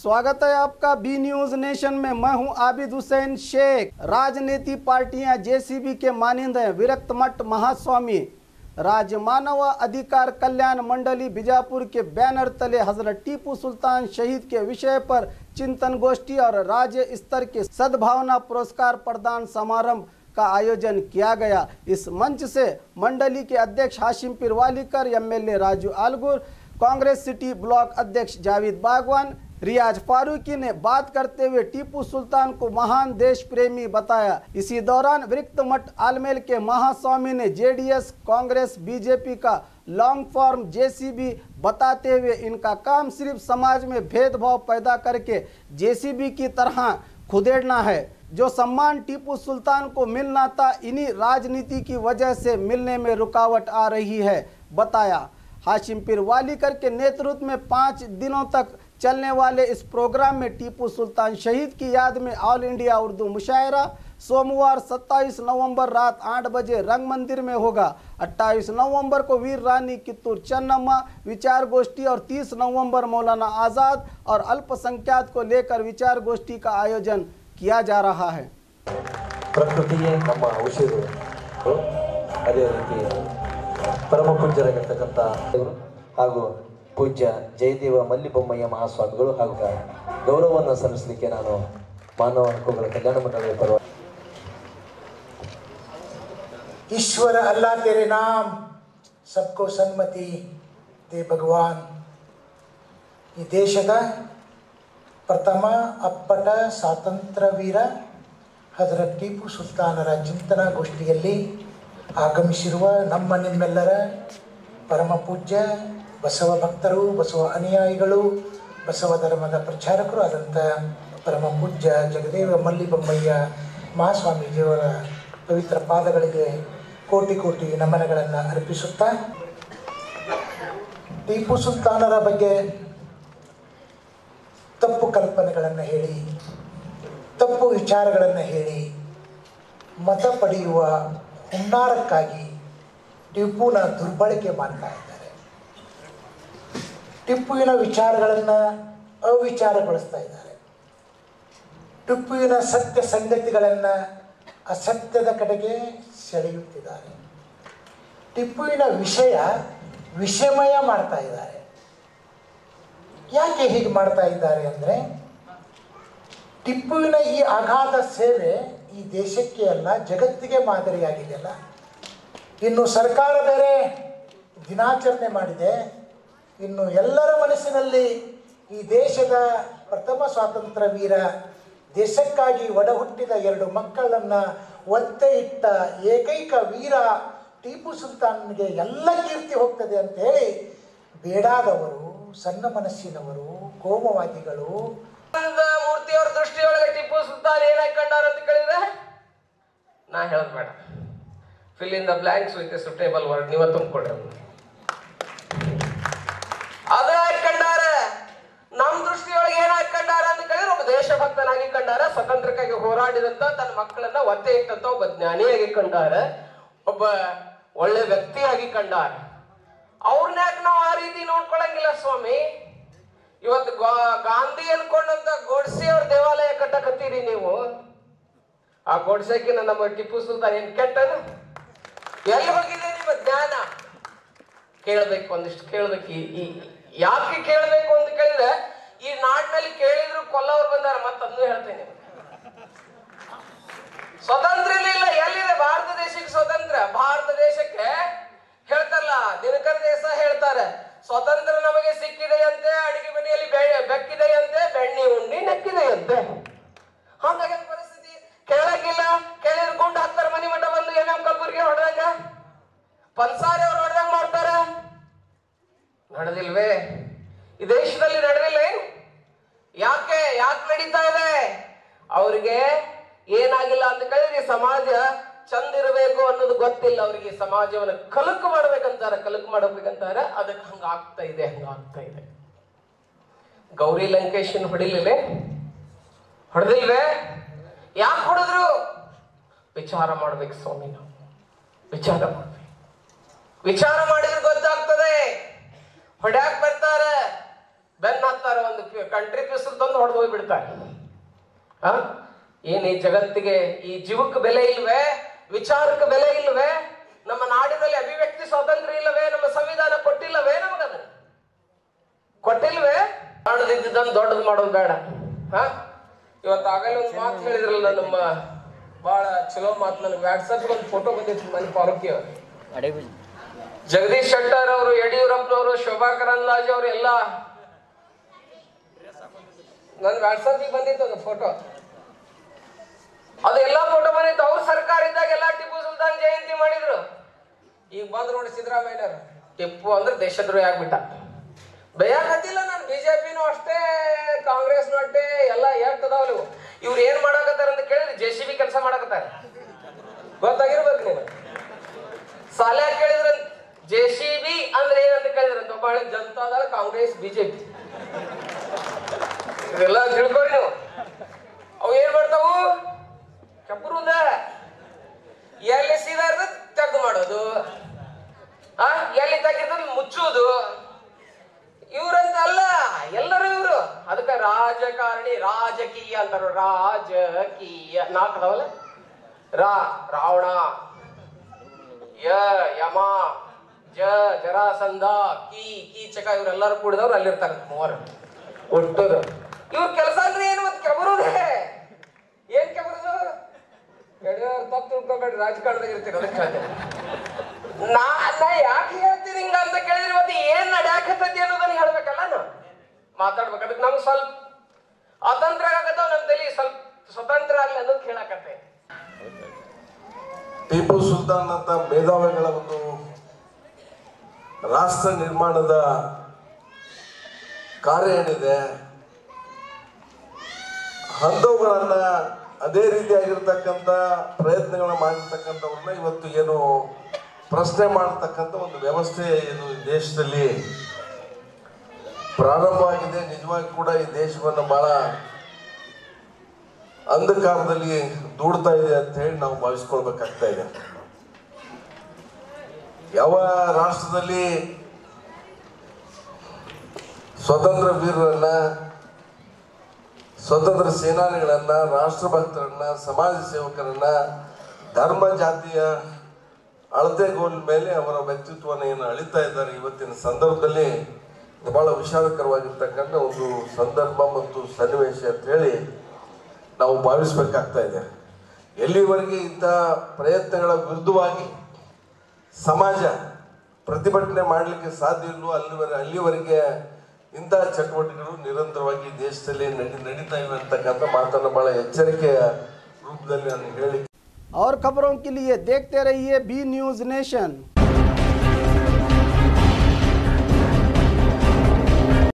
स्वागत है आपका बी न्यूज नेशन में। मैं हूं आबिद हुसैन शेख। राजनीति पार्टियां जेसीबी के मानिंद हैं। विरक्त मठ महास्वामी राज्य मानव अधिकार कल्याण मंडली बीजापुर के बैनर तले हजरत टीपू सुल्तान शहीद के विषय पर चिंतन गोष्ठी और राज्य स्तर के सद्भावना पुरस्कार प्रदान समारोह का आयोजन किया गया। इस मंच से मंडली के अध्यक्ष Hashim Peer Walikar, MLA Raju Alagur, Congress city block अध्यक्ष जावेद बागवान, रियाज फारूकी ने बात करते हुए टीपू सुल्तान को महान देश प्रेमी बताया। इसी दौरान विरक्त मठ आलमेल के महास्वामी ने जेडीएस, कांग्रेस, बीजेपी का लॉन्ग फॉर्म जेसीबी बताते हुए इनका काम सिर्फ समाज में भेदभाव पैदा करके जेसीबी की तरह खुदेड़ना है। जो सम्मान टीपू सुल्तान को मिलना था, इन्हीं राजनीति की वजह से मिलने में रुकावट आ रही है बताया। हाशिम पीर वालीकर के नेतृत्व में 5 दिनों तक चलने वाले इस प्रोग्राम में टीपू सुल्तान शहीद की याद में ऑल इंडिया उर्दू मुशायरा सोमवार 27 नवंबर रात 8 बजे रंग मंदिर में होगा। 28 नवंबर को वीर रानी कित्तूर चन्नम्मा विचार गोष्ठी और 30 नवंबर मौलाना आज़ाद और अल्पसंख्याक को लेकर विचार गोष्ठी का आयोजन किया जा रहा है। ಪ್ರಕೃತಿಯೇ ನಮ್ಮ ಔಷಧ, ಅದೇ ರೀತಿ ಪರಮ ಪೂಜ್ಯರಾಗಿರ್ತಕ್ಕಂಥ ಹಾಗೂ ಪೂಜ್ಯ ಜಯದೇವ ಮಲ್ಲಿಬೊಮ್ಮಯ್ಯ ಮಹಾಸ್ವಾಮಿಗಳು ಹಾಗೂ ಗೌರವವನ್ನು ಸಲ್ಲಿಸಲಿಕ್ಕೆ ನಾನು ಮಾನವ ಹಕ್ಕುಗಳ ಕಲ್ಯಾಣ ಮಂಡಳಿಯ ಪರವಾಗಿ ईश्वर अल्लाह तेरे नाम सबको सन्मति दे भगवान। ಈ ದೇಶದ ಪ್ರಥಮ ಅಪ್ಪಟ ಸ್ವಾತಂತ್ರ್ಯ ವೀರ ಹಜರತ್ ಟಿಪ್ಪು ಸುಲ್ತಾನರ ಚಿಂತನಾ ಗೋಷ್ಠಿಯಲ್ಲಿ ಆಗಮಿಸಿರುವ ನಮ್ಮ ನಿಮ್ಮೆಲ್ಲರ ಪರಮ ಪೂಜ್ಯ ಬಸವ ಭಕ್ತರು, ಬಸವ ಅನುಯಾಯಿಗಳು, ಬಸವ ಧರ್ಮದ ಪ್ರಚಾರಕರು ಆದಂಥ ಪರಮ ಪೂಜ್ಯ ಜಗದೇವ ಮಲ್ಲಿಬೊಮ್ಮಯ್ಯ ಮಹಾಸ್ವಾಮೀಜಿಯವರ ಪವಿತ್ರ ಪಾದಗಳಿಗೆ ಕೋಟಿ ಕೋಟಿ ನಮನಗಳನ್ನು ಅರ್ಪಿಸುತ್ತಾ, ಟಿಪ್ಪು ಸುಲ್ತಾನರ ಬಗ್ಗೆ ತಪ್ಪು ಕಲ್ಪನೆಗಳನ್ನು ಹೇಳಿ, ತಪ್ಪು ವಿಚಾರಗಳನ್ನು ಹೇಳಿ ಮತ ಪಡೆಯುವ ಹುನ್ನಾರಕ್ಕಾಗಿ ಟಿಪ್ಪುನ ದುರ್ಬಳಕೆ ಮಾಡ್ತಾ ಇದ್ದಾರೆ. ಟಿಪ್ಪುವಿನ ವಿಚಾರಗಳನ್ನು ಅವಿಚಾರಗೊಳಿಸ್ತಾ ಇದ್ದಾರೆ. ಟಿಪ್ಪುವಿನ ಸತ್ಯ ಸಂಗತಿಗಳನ್ನು ಅಸತ್ಯದ ಕಡೆಗೆ ಸೆಳೆಯುತ್ತಿದ್ದಾರೆ. ಟಿಪ್ಪುವಿನ ವಿಷಯ ವಿಷಮಯ ಮಾಡ್ತಾ ಇದ್ದಾರೆ. ಯಾಕೆ ಹೀಗೆ ಮಾಡ್ತಾ ಇದ್ದಾರೆ ಅಂದರೆ, ಟಿಪ್ಪುವಿನ ಈ ಅಗಾಧ ಸೇವೆ ಈ ದೇಶಕ್ಕೆ ಅಲ್ಲ ಜಗತ್ತಿಗೆ ಮಾದರಿಯಾಗಿದೆಯಲ್ಲ. ಇನ್ನು ಸರ್ಕಾರ ಬೇರೆ ದಿನಾಚರಣೆ ಮಾಡಿದೆ, ಇನ್ನು ಎಲ್ಲರ ಮನಸ್ಸಿನಲ್ಲಿ ಈ ದೇಶದ ಪ್ರಥಮ ಸ್ವಾತಂತ್ರ್ಯ ವೀರ, ದೇಶಕ್ಕಾಗಿ ಒಡಹುಟ್ಟಿದ 2 ಮಕ್ಕಳನ್ನು ಒತ್ತೆ ಇಟ್ಟ ಏಕೈಕ ವೀರ ಟಿಪ್ಪು ಸುಲ್ತಾನ್ಗೆ ಎಲ್ಲ ಕೀರ್ತಿ ಹೋಗ್ತದೆ ಅಂತೇಳಿ ಬೇಡಾದವರು, ಸಣ್ಣ ಮನಸ್ಸಿನವರು, ಕೋಮವಾದಿಗಳು ಮೂರ್ತಿಯವರ ದೃಷ್ಟಿಯೊಳಗೆ ಟಿಪ್ಪು ಸುಲ್ತಾನ್ ಏನಾಗಿ ಕಂಡಾರ ಅಂತ ಕೇಳಿದ್ರೆ ನಾ ಹೇಳೋದು ಬೇಡ. Fill in the blanks with A suitable word ನೀವ ತುಂಬಿಕೊಡ್ರಿ. ಅದಾಗಿ ಕಂಡಾರ. ನಮ್ಮ ದೃಷ್ಟಿಯೊಳಗೆ ಏನಾಗಿ ಕಂಡಾರ ಅಂತ ಕೇಳಿದ್ರೆ ಒಬ್ಬ ದೇಶಭಕ್ತನಾಗಿ ಕಂಡಾರ. ಸ್ವತಂತ್ರಕ್ಕಾಗಿ ಹೋರಾಡಿದಂತ ತನ್ನ ಮಕ್ಕಳನ್ನ ಒತ್ತೆ ಇಟ್ಟಂತ ಒಬ್ಬ ಜ್ಞಾನಿಯಾಗಿ ಕಂಡಾರ. ಒಬ್ಬ ಒಳ್ಳೆ ವ್ಯಕ್ತಿಯಾಗಿ ಕಂಡಾರ. ಅವ್ರನ್ನ ಯಾಕೆ ನಾವು ಆ ರೀತಿ ನೋಡ್ಕೊಳಂಗಿಲ್ಲ ಸ್ವಾಮಿ? ಇವತ್ತು ಗಾಂಧಿ ಅನ್ಕೊಂಡಂತ ಗೋಡ್ಸೆ ಅವ್ರ ದೇವಾಲಯ ಕಟ್ಟಕತ್ತೀರಿ ನೀವು. ಆ ಗೋಡ್ಸೆಕಿನ ನಮ್ಮ ಟಿಪ್ಪು ಸುಲ್ತಾನ್ ಏನ್ ಕೆಟ್ಟನ? ಎಲ್ಲಿ ಹೋಗಿದೆ ನಿಮ್ಮ ಜ್ಞಾನ? ಕೇಳ್ಬೇಕು, ಒಂದಿಷ್ಟು ಕೇಳ್ಬೇಕು. ಯಾಕೆ ಕೇಳ್ಬೇಕು ಅಂತ ಕೇಳಿದ್ರೆ, ಈ ನಾಡಿನಲ್ಲಿ ಕೇಳಿದ್ರು ಕೊಲ್ಲವ್ರು ಬಂದಾರ. ಮತ್ತಂದು ಹೇಳ್ತೇನೆ, ಸ್ವತಂತ್ರ ಇಲ್ಲ. ಎಲ್ಲಿದೆ ಭಾರತ ದೇಶಕ್ಕೆ ಸ್ವತಂತ್ರ? ಭಾರತ ದೇಶಕ್ಕೆ ಹೇಳ್ತಾರಲ್ಲ, ದಿನಕರ ದೇಸಾಯಿ ಹೇಳ್ತಾರೆ, ಸ್ವತಂತ್ರ ನಮಗೆ ಸಿಕ್ಕಿದೆಯಂತೆ, ಅಡಿಗೆ ಮನೆಯಲ್ಲಿ ಬೆಕ್ಕಿದೆಯಂತೆ, ಬೆಣ್ಣೆ ಉಂಡಿ ನೆಕ್ಕಿದೆಯಂತೆ. ಹಾಗಾಗಿ ಪರಿಸ್ಥಿತಿ ಕೇಳಕ್ಕಿಲ್ಲ. ಕೇಳಿದ್ರೆ ಗುಂಡು ಹಾಕ್ತಾರೆ ಮನಿ ಮಠ ಬಂದು. ಎಂ ಕಲಬುರ್ಗಿ ಹೊಡೆದಂಗ, ಪನ್ಸಾರಿ ಅವ್ರು ಹೊಡೆದಂಗ ಮಾಡ್ತಾರ. ನಡೆದಿಲ್ವೇ? ಈ ದೇಶದಲ್ಲಿ ನಡೆದಿಲ್ಲ ಏನು? ಯಾಕೆ ನಡೀತಾ ಇದೆ? ಅವ್ರಿಗೆ ಏನಾಗಿಲ್ಲ ಅಂತ ಕೇಳಿದ್ರೆ ಸಮಾಜ ಚಂದ ಇರಬೇಕು ಅನ್ನೋದು ಗೊತ್ತಿಲ್ಲ ಅವ್ರಿಗೆ. ಸಮಾಜವನ್ನು ಕಲಕು ಮಾಡ್ಬೇಕಂತಾರೆ, ಕಲಕು ಮಾಡಬೇಕಂತಾರೆ. ಅದಕ್ಕೆ ಹಂಗಾಗ್ತಾ ಇದೆ. ಗೌರಿ ಲಂಕೇಶನ್ ಹೊಡೆದಿಲ್ವೇ? ಯಾಕೆ ಹೊಡೆದ್ರು? ವಿಚಾರ ಮಾಡ್ಬೇಕು ಸ್ವಾಮಿ. ನಾವು ವಿಚಾರ ಮಾಡಿದ್ರೆ ಗೊತ್ತಾಗ್ತದೆ. ಹೊಡ್ಯಾಕ್ ಬರ್ತಾರೆ, ಬೆನ್ನ ಹತ್ತಾರ. ಒಂದು ಕಂಟ್ರಿ ಪಿಸ್ತಲ್ ತಂದು ಹೊಡೆದು ಹೋಗ್ಬಿಡ್ತಾರೆ. ಏನ್ ಈ ಜಗತ್ತಿಗೆ ಈ ಜೀವಕ್ಕೆ ಬೆಲೆ ಇಲ್ವೇ? ವಿಚಾರಕ್ಕೆ ಬೆಲೆ ಇಲ್ವೇ? ನಮ್ಮ ನಾಡಿನಲ್ಲಿ ಅಭಿವ್ಯಕ್ತಿ ಸ್ವಾತಂತ್ರ್ಯ ಇಲ್ಲವೇ? ನಮ್ಮ ಸಂವಿಧಾನ ಕೊಟ್ಟಿಲ್ಲವೇ? ನಮಗದ ಕೊಟ್ಟಿಲ್ವೇ? ಕಾಣದಿದ್ದನ್ನು ದೊಡ್ಡದು ಮಾಡೋದು ಬೇಡ. ಇವತ್ತು ಆಗಲೇ ಒಂದು ಮಾತು ಹೇಳಿದ್ರಲ್ಲ, ನಮ್ಮ ಬಹಳ ಚಲೋ ಮಾತು. ನನಗೆ ವಾಟ್ಸಪ್ ಒಂದು ಫೋಟೋ ಬಂದಿತ್ತು ಮನೆ ಪಾಲಕಿ ಅವರು, ಜಗದೀಶ್ ಶೆಟ್ಟರ್ ಅವರು, ಯಡಿಯೂರಪ್ಪನವರು, ಶೋಭಾ ಕರಂದ್ಲಾಜೆ ಅವರು ಎಲ್ಲ ನನ್ನ ವಾಟ್ಸಪ್ಗೆ ಬಂದಿತ್ತು ಒಂದು ಫೋಟೋ. ಅದು ಎಲ್ಲಾ ಫೋಟೋ ಬಂದಿತ್ತು. ಅವ್ರ ಸರ್ಕಾರ ಇದ್ದಾಗ ಎಲ್ಲ ಟಿಪ್ಪು ಸುಲ್ತಾನ್ ಜಯಂತಿ ಮಾಡಿದ್ರು. ಈಗ ಬಂದ್ರು ನೋಡಿ ಸಿದ್ದರಾಮಯ್ಯನವರು, ಟಿಪ್ಪು ಅಂದ್ರೆ ದೇಶದ್ರೋಹಿ ಆಗ್ಬಿಟ್ಟ. ಬಯಕತ್ತಿಲ್ಲ ನಾನು, ಬಿಜೆಪಿನೂ ಅಷ್ಟೇ, ಕಾಂಗ್ರೆಸ್ನು ಅಷ್ಟೇ, ಎಲ್ಲ ಹೇಳ್ತದಾವ್. ಇವ್ರು ಏನ್ ಮಾಡಕತ್ತಾರ ಅಂತ ಕೇಳಿದ್ರೆ JCB ಕೆಲಸ ಮಾಡಕತ್ತಾರ. ಗೊತ್ತಾಗಿರ್ಬೇಕು ನೀವು. ಸಾಲ ಕೇಳಿದ್ರ JCB ಅಂದ್ರೆ ಏನಂತ ಕೇಳಿದ್ರಂತ, ಒಬ್ಬ ಜನತಾದಳ, ಕಾಂಗ್ರೆಸ್, ಬಿಜೆಪಿ ಇದೆಲ್ಲ ತಿಳ್ಕೊರಿ ನೀವು. ಅವು ಏನ್ ಮಾಡ್ತಾವು? ಕಬ್ಬರುದ ಎಲ್ಲಿ ಸೀದಾರ್ದ ತೆಗ್ದು ಮಾಡೋದು, ಎಲ್ಲಿ ತೆಗಿರ್ತದ ಮುಚ್ಚುವುದು. ಇವ್ರಂತ ಅಲ್ಲ, ಎಲ್ಲರೂ ಇವ್ರು. ಅದಕ್ಕೆ ರಾಜಕಾರಣಿ, ರಾಜಕೀಯ ಅಂತಾರ. ರಾಜಕೀಯ ನಾಲ್ಕದವಲ್ಲ, ರಾವಣ, ಯಮ, ಜರಾಸಂಧ, ಕೀಚಕ, ಇವರೆಲ್ಲರೂ ಕೂಡಿದವ್ರು ಅಲ್ಲಿರ್ತಾರೆ. ಮೂವರು ಒಟ್ಟರು. ಇವ್ರ ಕೆಲಸ ಅಂದ್ರೆ ಏನು? ಮತ್ತೆ ಕೆಬರುದೇ. ಏನ್ ಕೆಬರುದು? ತಪ್ಪು ತಿಳ್ಕೊಬೇಡ್ರಿ, ರಾಜಕಾರಣದಾಗ ಇರ್ತೀರಿ. ಅದಕ್ಕೆ ಹೇಳ್ತೇನೆ ನಾ ಯಾಕೆ ಹೇಳ್ತೀರಿ ಹಿಂಗ ಅಂತ ಕೇಳಿದ್ರಿ. ಮತ್ತೆ ಏನ್ ನಡ್ಯಾಕತ್ತೈತಿ ಅನ್ನೋದನ್ನ ಹೇಳ್ಬೇಕಲ್ಲ, ನಾವು ಮಾತಾಡ್ಬೇಕು. ಅದಕ್ಕೆ ನಮ್ಗೆ ಸ್ವಲ್ಪ ಅತಂತ್ರ ಆಗತ್ತವ, ನಮ್ ತಲೆ ಸ್ವಲ್ಪ ಸ್ವತಂತ್ರ ಆಗ್ಲಿ ಅನ್ನೋದು ಕೇಳಾಕತ್ತೆ. ಟಿಪ್ಪು ಸುಲ್ತಾನ್ ಅಂತ ಮೇಧಾವಿಗಳ ಒಂದು ರಾಷ್ಟ್ರ ನಿರ್ಮಾಣದ ಕಾರ್ಯ ಏನಿದೆ, ಅಂಥವುಗಳನ್ನ ಅದೇ ರೀತಿಯಾಗಿರ್ತಕ್ಕಂಥ ಪ್ರಯತ್ನಗಳನ್ನ ಮಾಡಿರ್ತಕ್ಕಂಥವ್ರನ್ನ ಇವತ್ತು ಏನು ಪ್ರಶ್ನೆ ಮಾಡತಕ್ಕಂಥ ಒಂದು ವ್ಯವಸ್ಥೆ ಇದು ದೇಶದಲ್ಲಿ ಪ್ರಾರಂಭವಾಗಿದೆ. ನಿಜವಾಗಿ ಕೂಡ ಈ ದೇಶವನ್ನು ಬಹಳ ಅಂಧಕಾರದಲ್ಲಿ ದೂಡ್ತಾ ಇದೆ ಅಂತ ಹೇಳಿ ನಾವು ಭಾವಿಸ್ಕೊಳ್ಬೇಕಾಗ್ತಾ ಇದೆ. ಯಾವ ರಾಷ್ಟ್ರದಲ್ಲಿ ಸ್ವತಂತ್ರ ವೀರರನ್ನ, ಸ್ವತಂತ್ರ ಸೇನಾನಿಗಳನ್ನ, ರಾಷ್ಟ್ರಭಕ್ತರನ್ನ, ಸಮಾಜ ಸೇವಕರನ್ನ, ಧರ್ಮ ಜಾತಿಯ ಅಳತೆಗೋಲ್ ಮೇಲೆ ಅವರ ವ್ಯಕ್ತಿತ್ವವನ್ನು ಏನು ಅಳಿತಾ ಇದ್ದಾರೆ ಇವತ್ತಿನ ಸಂದರ್ಭದಲ್ಲಿ, ಬಹಳ ವಿಷಾದಕರವಾಗಿರ್ತಕ್ಕಂಥ ಒಂದು ಸಂದರ್ಭ ಮತ್ತು ಸನ್ನಿವೇಶ ಅಂತ ಹೇಳಿ ನಾವು ಭಾವಿಸ್ಬೇಕಾಗ್ತಾ ಇದೆ. ಎಲ್ಲಿವರೆಗೆ ಇಂಥ ಪ್ರಯತ್ನಗಳ ವಿರುದ್ಧವಾಗಿ ಸಮಾಜ ಪ್ರತಿಭಟನೆ ಮಾಡಲಿಕ್ಕೆ ಸಾಧ್ಯ ಇಲ್ಲವೋ ಅಲ್ಲಿವರೆಗೆ ಇಂತಹ ಚಟುವಟಿಕೆಗಳು ನಿರಂತರವಾಗಿ ದೇಶದಲ್ಲಿ ನಡೀತಾ ಇವೆ ಅಂತಕ್ಕಂಥ ಮಾತನ್ನು ಬಹಳ ಎಚ್ಚರಿಕೆಯ ರೂಪದಲ್ಲಿ ನಾನು ಹೇಳಿ. और खबरों के लिए देखते रहिए बी न्यूज़ नेशन।